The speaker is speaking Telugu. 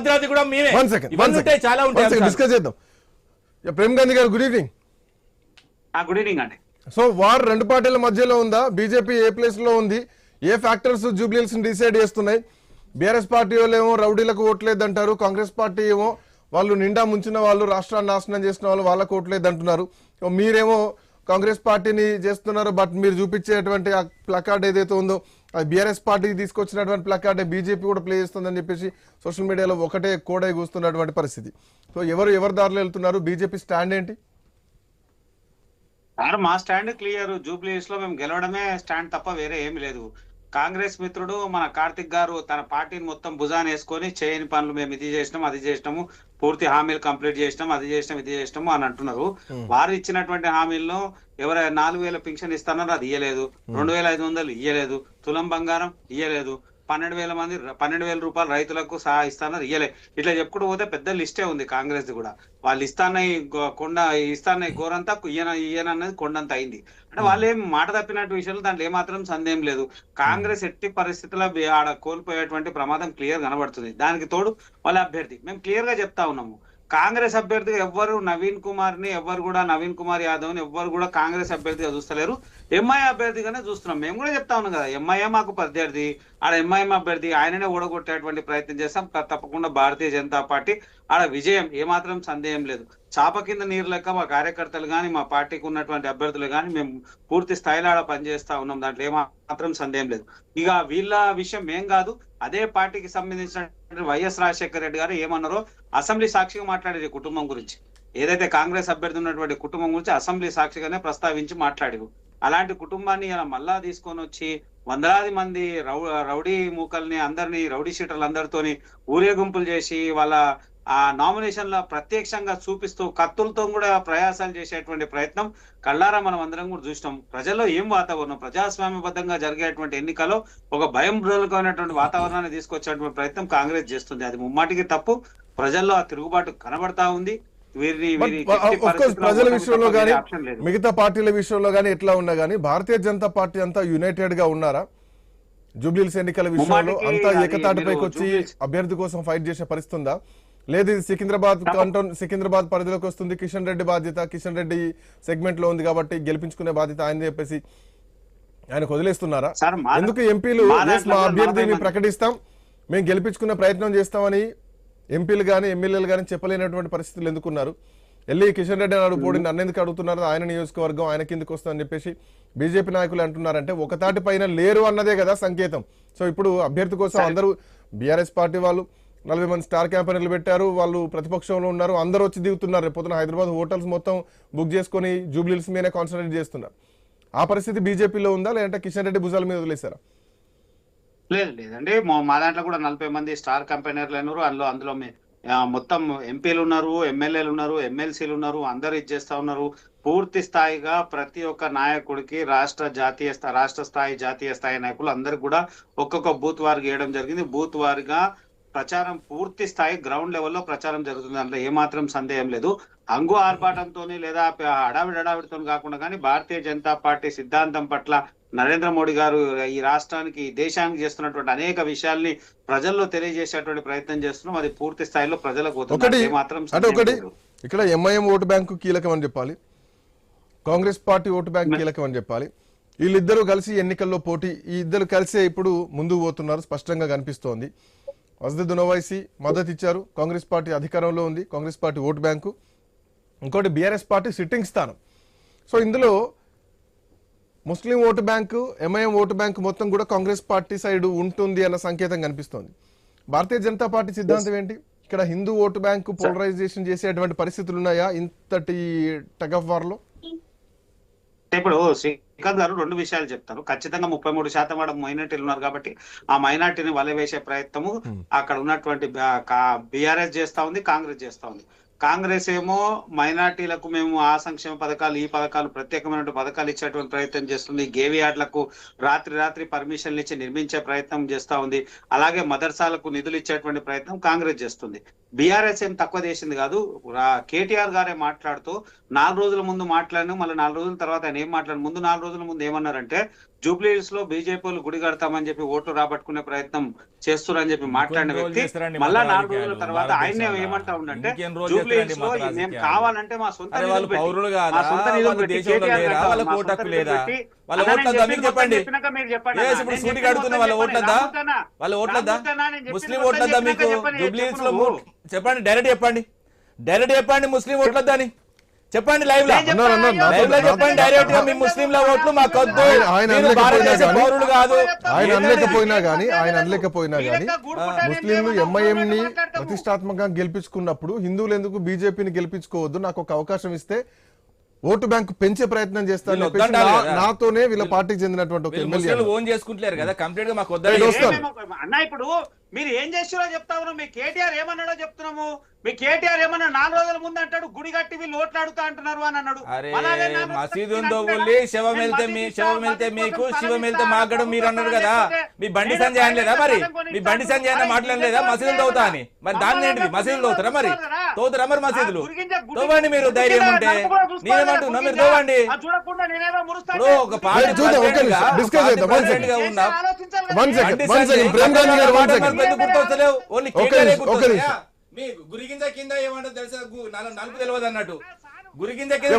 భద్రాద్రి కూడా మేమే. చాలా ఉంటాయి, డిస్కస్ చేద్దాం. ప్రేమ్ గాంధీ గారు గుడ్ ఈవినింగ్. గుడ్ ఈవినింగ్ అండి. సో వార్ రెండు పార్టీల మధ్యలో ఉందా? బీజేపీ ఏ ప్లేస్ లో ఉంది? ఏ ఫ్యాక్టర్స్ జూబ్లీహిల్స్ డిసైడ్ చేస్తున్నాయి? బీఆర్ఎస్ పార్టీ వాళ్ళు ఏమో రౌడీలకు ఓట్లేదు అంటారు, కాంగ్రెస్ పార్టీ ఏమో వాళ్ళు నిండా ముంచిన వాళ్ళు, రాష్ట్రాన్ని నాశనం చేసిన వాళ్ళు, వాళ్ళకు ఓట్లేదు అంటున్నారు. మీరేమో కాంగ్రెస్ పార్టీని చేస్తున్నారు, బట్ మీరు చూపించేటువంటి ఆ ప్లకార్డ్ ఏదైతే ఉందో అది బీఆర్ఎస్ పార్టీ తీసుకొచ్చినటువంటి ప్లకార్డే బీజేపీ కూడా ప్లే చేస్తుందని చెప్పేసి సోషల్ మీడియాలో ఒకటే కోడై కూస్తున్నటువంటి పరిస్థితి. సో ఎవరు దారిలో వెళ్తున్నారు? బీజేపీ స్టాండ్ ఏంటి? మా స్టాండ్ క్లియర్. జూబ్లీహిల్స్ లో మేము గెలవడమే స్టాండ్ తప్ప వేరే ఏమి లేదు. కాంగ్రెస్ మిత్రుడు మన కార్తిక్ గారు తన పార్టీని మొత్తం భుజాన్ని వేసుకొని చేయని పనులు మేము ఇది చేసినాము, అది చేసినాము, పూర్తి హామీలు కంప్లీట్ చేసినాం, అది చేసినాం, ఇది చేసినాము అని అంటున్నారు. వారు ఇచ్చినటువంటి హామీలను ఎవరైనా 4,000 పింఛన్ ఇస్తున్నారు, అది ఇయ్యలేదు. 2,500 ఇయ్యలేదు. తులం బంగారం ఇయ్యలేదు. 12,000 రూపాయలు రైతులకు సహా ఇస్తానని ఇయ్యలే. ఇట్లా చెప్పుకుంటూ పోతే పెద్ద లిస్టే ఉంది కాంగ్రెస్ ది కూడా. వాళ్ళు ఇస్తాన్న గోరంతా ఈయనన్నది కొండంత అయింది. అంటే వాళ్ళు ఏం మాట తప్పినట్టు విషయంలో దాంట్లో ఏమాత్రం సందేహం లేదు. కాంగ్రెస్ ఎట్టి పరిస్థితుల్లో ఆడ కోల్పోయేటువంటి ప్రమాదం క్లియర్ కనబడుతుంది. దానికి తోడు వాళ్ళ అభ్యర్థి. మేము క్లియర్ గా చెప్తా ఉన్నాము, కాంగ్రెస్ అభ్యర్థిగా ఎవ్వరు నవీన్ కుమార్ యాదవ్ ని ఎవ్వరు కూడా కాంగ్రెస్ అభ్యర్థిగా చూస్తలేరు. ఎంఐ అభ్యర్థిగానే చూస్తున్నాం. మేము కూడా చెప్తా ఉన్నాం కదా, ఎంఐఏ మాకు ప్రత్యర్థి. ఆడ ఎంఐఎం అభ్యర్థి ఆయననే ఓడగొట్టేటువంటి ప్రయత్నం చేస్తాం. తప్పకుండా భారతీయ జనతా పార్టీ ఆడ విజయం ఏమాత్రం సందేహం లేదు. చాప కింద నీరు లెక్క మా కార్యకర్తలు కానీ మా పార్టీకి ఉన్నటువంటి అభ్యర్థులు కానీ మేము పూర్తి స్థాయిలో ఆడ పనిచేస్తా ఉన్నాం. దాంట్లో ఏమాత్రం సందేహం లేదు. ఇక వీళ్ళ విషయం మేం కాదు, అదే పార్టీకి సంబంధించిన వైఎస్ రాజశేఖర రెడ్డి గారు ఏమన్నారో అసెంబ్లీ సాక్షిగా మాట్లాడారు కుటుంబం గురించి. ఏదైతే కాంగ్రెస్ అభ్యర్థి ఉన్నటువంటి కుటుంబం గురించి అసెంబ్లీ సాక్షిగానే ప్రస్తావించి మాట్లాడారు. అలాంటి కుటుంబాన్ని ఇలా మళ్ళా తీసుకొని వచ్చి వందలాది మంది రౌడీ మూకల్ని అందరినీ రౌడీ షీటర్లు అందరితోని ఊరేగింపులు చేసి వాళ్ళ ఆ నామినేషన్ల ప్రత్యక్షంగా చూపిస్తూ కత్తులతో కూడా ప్రయాసాలు చేసేటువంటి ప్రయత్నం కళ్ళారా మనం అందరం కూడా చూసినాం. ప్రజల్లో ఏం వాతావరణం, ప్రజాస్వామ్యబద్ధంగా జరిగేటువంటి ఎన్నికలో ఒక భయం బ్రోలుకునేటువంటి వాతావరణాన్ని తీసుకొచ్చేటువంటి ప్రయత్నం కాంగ్రెస్ చేస్తుంది. అది ముమ్మాటికి తప్పు. ప్రజల్లో ఆ తిరుగుబాటు కనబడతా ఉంది. ప్రజల విషయంలో కానీ మిగతా పార్టీల విషయంలో కానీ ఎట్లా ఉన్నా కానీ భారతీయ జనతా పార్టీ అంతా యునైటెడ్ గా ఉన్నారా? జూబ్లీహిల్స్ ఎన్నికల విషయంలో అంతా ఏకతాటిపైకి వచ్చి అభ్యర్థి కోసం ఫైట్ చేసే పరిస్థితి ఉందా? లేదు ఇది సికింద్రాబాద్ పరిధిలోకి వస్తుంది, కిషన్ రెడ్డి బాధ్యత, కిషన్ రెడ్డి సెగ్మెంట్ లో ఉంది కాబట్టి గెలిపించుకునే బాధ్యత ఆయన చెప్పేసి ఆయనకు వదిలేస్తున్నారా? ఎందుకు ఎంపీలు మా అభ్యర్థిని ప్రకటిస్తాం, మేము గెలిపించుకునే ప్రయత్నం చేస్తామని ఎంపీలు కానీ ఎమ్మెల్యేలు కానీ చెప్పలేనటువంటి పరిస్థితులు ఎందుకున్నారు? వెళ్ళి కిషన్ రెడ్డి అని పోటీ నన్ను ఎందుకు అడుగుతున్నారు? ఆయన నియోజకవర్గం ఆయన కిందకి వస్తుందని చెప్పేసి బీజేపీ నాయకులు అంటున్నారంటే ఒకతాటి పైన లేరు అన్నదే కదా సంకేతం. సో ఇప్పుడు అభ్యర్థి కోసం అందరూ బీఆర్ఎస్ పార్టీ వాళ్ళు 40 మంది స్టార్ క్యాంపెయినర్లు పెట్టారు, వాళ్ళు ప్రతిపక్షంలో ఉన్నారు, అందరూ వచ్చి దిగుతున్నారు. రేపు పొద్దున హైదరాబాద్ హోటల్స్ మొత్తం బుక్ చేసుకుని జూబ్లీహిల్స్ మీదే కాన్సన్ట్రేట్ చేస్తున్నారు. ఆ పరిస్థితి బీజేపీలో ఉందా, లేదంటే కిషన్ రెడ్డి భుజాల మీద వదిలేశారా? లేదండి, మా దాంట్లో కూడా 40 మంది స్టార్ కంపెనీలు అయినారు. అందులో మొత్తం ఎంపీలు ఉన్నారు, ఎమ్మెల్యేలు ఉన్నారు, ఎమ్మెల్సీలు ఉన్నారు, అందరు ఇచ్చేస్తా ఉన్నారు. పూర్తి స్థాయిగా ప్రతి ఒక్క నాయకుడికి రాష్ట్ర స్థాయి జాతీయ స్థాయి నాయకులు అందరికి కూడా ఒక్కొక్క బూత్ వారికి వేయడం జరిగింది. బూత్ వారిగా ప్రచారం పూర్తి స్థాయి గ్రౌండ్ లెవెల్లో ప్రచారం జరుగుతుంది. అందులో ఏమాత్రం సందేహం లేదు. హంగు ఆర్భాటంతో లేదా హడావిడితో కాకుండా కానీ భారతీయ జనతా పార్టీ సిద్ధాంతం పట్ల నరేంద్ర మోడీ గారు ఈ రాష్ట్రానికి దేశానికి చేస్తున్నటువంటి అనేక విషయాల్ని ప్రజల్లో తెలియజేసేటువంటి ప్రయత్నం చేస్తున్నాం. అది పూర్తి స్థాయిలో ప్రజలకు ఇక్కడ ఎంఐఎం ఓటు బ్యాంకు కీలకం అని చెప్పాలి, కాంగ్రెస్ పార్టీ ఓటు బ్యాంక్ కీలకం అని చెప్పాలి. వీళ్ళిద్దరూ కలిసి ఎన్నికల్లో పోటీ, ఈ ఇద్దరు కలిసే ఇప్పుడు ముందుకు పోతున్నారు, స్పష్టంగా కనిపిస్తోంది. అసదుద్దీన్ ఓవైసీ మద్దతు ఇచ్చారు, కాంగ్రెస్ పార్టీ అధికారంలో ఉంది, కాంగ్రెస్ పార్టీ ఓటు బ్యాంకు. ఇంకోటి బీఆర్ఎస్ పార్టీ సిట్టింగ్ స్థానం. సో ఇందులో Muslim vote bank, MIM vote bank మొత్తం కూడా కాంగ్రెస్ పార్టీ సైడ్ ఉంటుంది అన్న సంకేతం కనిపిస్తోంది. భారతీయ జనతా పార్టీ సిద్ధాంతం ఏంటి? ఇక్కడ హిందూ ఓటు బ్యాంకు పోలరైజేషన్ చేసేటువంటి పరిస్థితులు ఉన్నాయా ఇంతటి టగ్ ఆఫ్ వార్ లో? ఇప్పుడు శ్రీకాంత్ గారు 2 విషయాలు చెప్తారు. ఖచ్చితంగా 33% వాడు మైనార్టీలు ఉన్నారు కాబట్టి ఆ మైనార్టీని వలవేసే ప్రయత్నము అక్కడ ఉన్నటువంటి బీఆర్ఎస్ చేస్తా ఉంది, కాంగ్రెస్ చేస్తా ఉంది. కాంగ్రెస్ ఏమో మైనార్టీలకు మేము ఆ సంక్షేమ పథకాలు ఈ పథకాలు ప్రత్యేకమైన పథకాలు ఇచ్చేటువంటి ప్రయత్నం చేస్తుంది. గేవి యార్డ్లకు రాత్రి పర్మిషన్లు ఇచ్చి నిర్మించే ప్రయత్నం చేస్తా ఉంది. అలాగే మదర్సాలకు నిధులు ఇచ్చేటువంటి ప్రయత్నం కాంగ్రెస్ చేస్తుంది. బీఆర్ఎస్ ఏం తక్కువ చేసింది కాదు. కేటీఆర్ గారే మాట్లాడుతూ 4 రోజుల ముందు మాట్లాడిన, మళ్ళీ 4 రోజుల తర్వాత ఆయన ఏం మాట్లాడు, ముందు 4 రోజుల ముందు ఏమన్నారంటే జూబ్లీ హిల్స్ లో బీజేపీ వాళ్ళు గుడి కడతామని చెప్పి ఓట్లు రాబట్టుకునే ప్రయత్నం చేస్తున్నారని చెప్పి మాట్లాడిన వ్యక్తి మళ్ళా 4 రోజుల తర్వాత ఆయన ఏమంటా ఉండంటే జూబ్లీ హిల్స్ లో మేము కావాలంటే మా సొంత నిధులు పెట్టి, మా సొంత నిధులు పెట్టి కేటీఆర్ కడతాం, మా సొంత నిధులు పెట్టి వాళ్ళ ఓట్లద్దా మీకు చెప్పండి. చెప్పినాక మీరు చెప్పండి Yes, ఇప్పుడు సూటి కడుతున్న వాళ్ళ ఓట్లద్దా, వాళ్ళ ఓట్లద్దా, ముస్లిం ఓట్లద్దా మీకు జూబ్లీ హిల్స్ లో చెప్పండి, డైరెక్ట్ చెప్పండి ముస్లిం ఓట్లద్దా అని చెప్పండి, లైవ్ లో చెప్పండి, డైరెక్ట్ గా మీ ముస్లింల ఓట్లు మాకు వద్దు, మీరు భారతదేశ పౌరులు కాదు. ఆయన అనలేకపోయినా గానీ ముస్లింలు ఎంఐఎం ని ప్రతిష్టాత్మకంగా గెలిపించుకున్నప్పుడు హిందువులు ఎందుకు బీజేపీని గెలిపించుకోవద్దు, నాకు ఒక అవకాశం ఇస్తే ఓటు బ్యాంకు పెంచే ప్రయత్నం చేస్తాను చెప్పేసి నాతోనే వీళ్ళ పార్టీకి చెందినటువంటి ఒక ఎమ్మెల్యే ఓన్ చేసుకుంటలేరు కదా, కంప్లీట్ గా మాకు అన్న. ఇప్పుడు మీరు ఏం చేస్తారో చెప్తా ఉన్నాం, మీ కేటీఆర్ ఏమన్నాడో చెప్తున్నాము. మీ కేటీఆర్ ఏమన్నా 4 రోజుల ముందు అంటాడు గుడి కట్టి వీళ్ళు ఓట్లు అడుగుతా అంటున్నారు అని అన్నాడు. మసీదు ఉందో ఊళ్ళి శవం వెళ్తే మీకు శివం వెళ్తే మాగడు మీరు అన్నారు కదా. మీ బండి సంజయ్ అనలేదా మరి, మీ బండి సంజయ్ అన్న మాట్లాడలేదా మసీదులు తవ్వుతా అని? మరి దాన్ని ఏంటిది, మసీదులు తవ్వుతారా మరి, మరి మసీదులు తవ్వండి మీరు, ధైర్యం ఉంటే. నేనేమంటున్నా మీరు తవ్వండి. ఇప్పుడు ఒక పార్టీ గురిగింజ కింద ఏమంటారు తెలుసా, నలుపు తెలియదు అన్నట్టు. గురిగింజ కింద